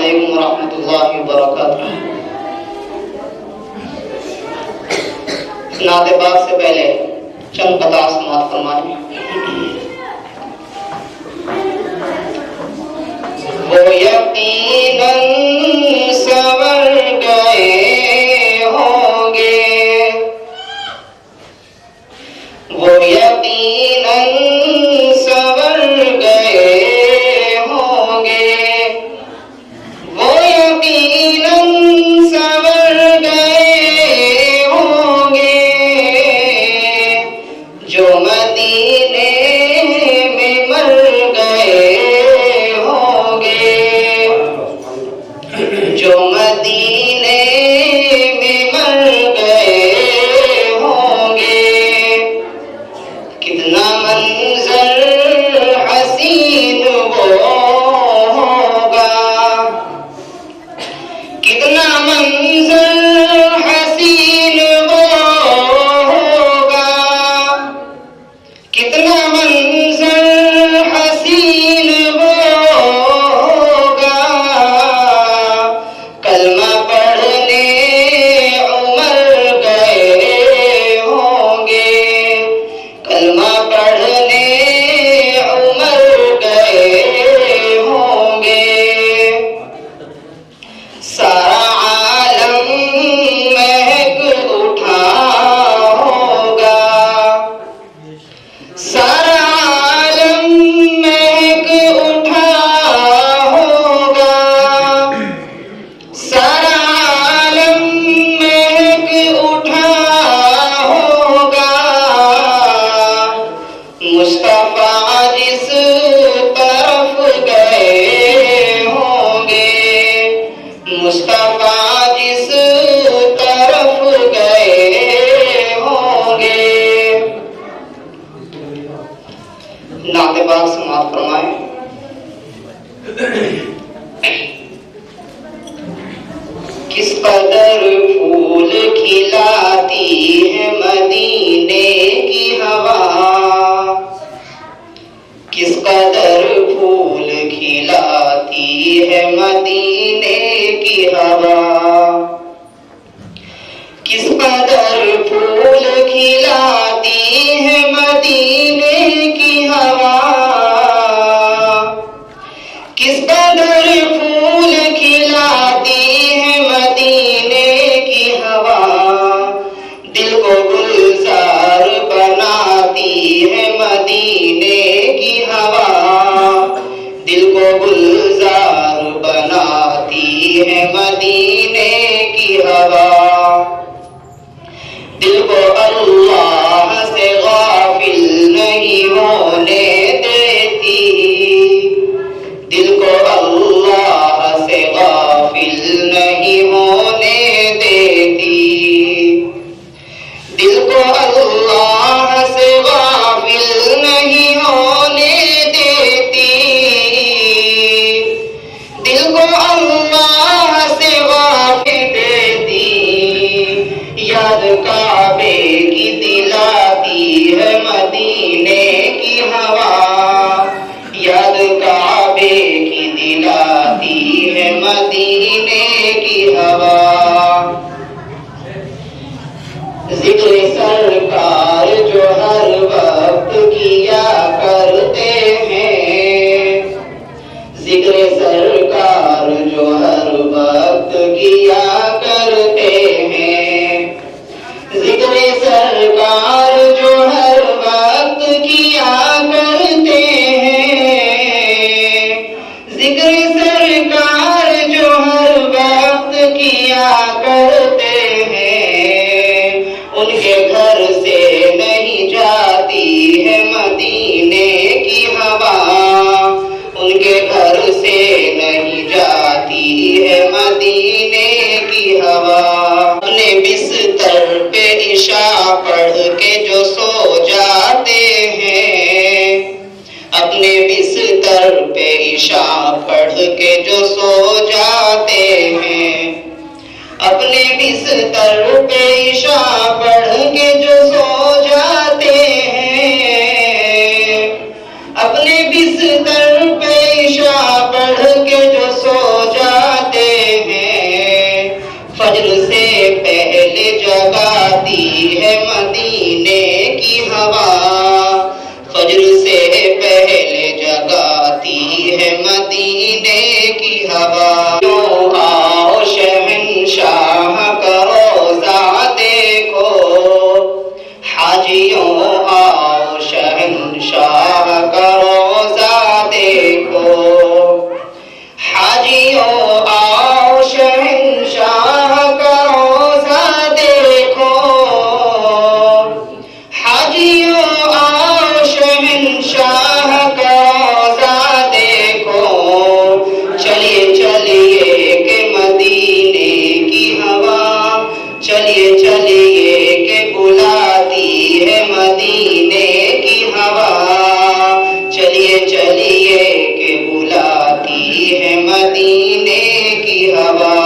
علیکم ورحمۃ اللہ وبرکاتہ۔ نعت پاک سے پہلے چند قطع سماعت فرمائیں۔ وہ یقیناً سنور گئے ہوں گے، وہ یقیناً سنور گئے ہوں گے، وہ یقیناً سنور گئے ہوں گے، جو مدینے میں مر گئے ہوں گے، جو مدینے میں مر گئے ہوں گے۔ کتنا منظر حسین وہ ہوگا، کتنا منظر حسین وہ ہوگا، کتنا منظر حسین وہ ہوگا۔ کلمہ پڑھنے عمر گئے ہوں گے، کلمہ پڑھنے عمر گئے ہوں گے۔ سارا عالم مہک اٹھا ہوگا، سارا عالم مہک اٹھا ہوگا، سارا عالم مہک اٹھا ہوگا۔ مصطفیٰ جس طرف گئے ہوں گے، مصطفیٰ جس طرف گئے ہوں گے۔ نعت پاک سماعت فرمائیں۔ کس قدر پھول کھلاتی ہے مدینے کی ہوا، کس قدر پھول کھلاتی ہے مدینے کی ہوا، کس قدر پھول کھلاتی ہے مدینے کی ہوا، کس قدر پھول کھلاتی ہے مدینے کی ہوا۔ دل کو گلزار بناتی ہے مدینے کی ہوا، دل کو گلزار بناتی ہے مدینے کی ہوا۔ دل کو اللہ سے غافل نہیں ہونے دیتی، دل کو اللہ سے غافل نہیں ہونے دیتی، دل کو اللہ سے غافل نہیں ہونے دیتی، دل کو اللہ سے غافل دیتی۔ یاد کعبے کی دلاتی ہے مدینے کی ہوا، یاد کعبے کی دلاتی ہے مدینے کی ہوا۔ ذکر سرکار جو ہر وقت کیا کرتے ہیں، ذکر سرکار جو ہر وقت کیا کرتے ہیں، ذکر سرکار جو ہر وقت کیا کرتے ہیں، ذکر سرکار جو ہر وقت کیا کرتے ہیں، ان کے گھر سے نہیں جاتی ہے مدینے کی ہوا، ان کے گھر سے نہیں جاتی ہے مدینے کی ہوا۔ اپنے بستر پہ عشاء پڑھ کے جو سو جاتے ہیں، اپنے بستر پہ عشاء پڑھ کے جو سو جاتے ہیں، اپنے بستر پہ عشاء پڑھ کے جو سو جاتے ہیں، اپنے بستر پہ عشاء پڑھ کے جو سو جاتے ہے مدینے کی ہوا آؤ شہنشاہ کا روضہ دیکھو حاجیوں آؤ شہنشاہ کا روضہ دیکھو حاجیوں آؤ شہنشاہ کا روضہ دیکھو حاجیوں آؤ شہنشاہ کا روضہ دیکھو چلیے چلیے کہ مدینے کی ہوا چلیے چلیے کہ بلاتی ہے مدینے کی ہوا چلیے چلیے کہ بلاتی ہے مدینے کی ہوا